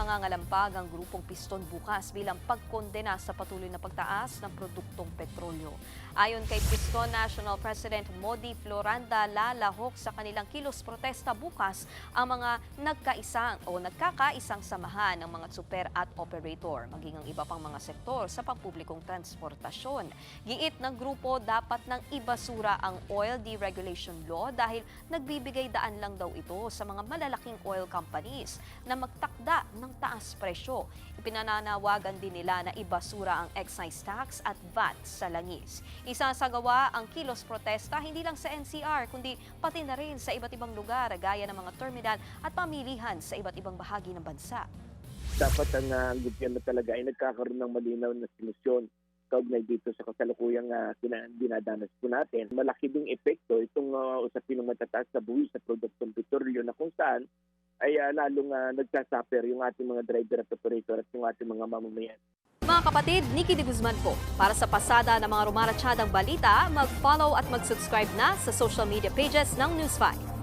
mangangalampag ang grupong Piston bukas bilang pagkondena sa patuloy na pagtaas ng produktong petrolyo. Ayon kay Piston National President Modi Floranda, lalahok sa kanilang kilos protesta bukas ang mga nagkakaisang samahan ng mga super at operator, maging ang iba pang mga sektor sa pampublikong transportasyon. Giit ng grupo, dapat nang ibasura ang Oil Deregulation Law dahil nagbibigay daan lang daw ito sa mga malalaking oil companies na magtakda ng taas presyo. Ipinananawagan din nila na ibasura ang excise tax at VAT sa langis. Isasagawa ang kilos protesta hindi lang sa NCR kundi pati na rin sa iba't ibang lugar gaya ng mga terminal at pamilihan sa iba't ibang bahagi ng bansa. Dapat ang gobyerno talaga ay nagkakaroon ng malinaw na solusyon kaugnay dito sa kasalukuyang dinadanas po natin. Malaki ding epekto itong usapin ng matataas na buwis sa produktong petrolyo na kung saan ay lalong nagsasuffer yung ating mga driver at operator at yung ating mga mamamayan. Mga kapatid, Nikki de Guzman po. Para sa pasada ng mga rumaratsyadang balita, mag-follow at mag-subscribe na sa social media pages ng News 5.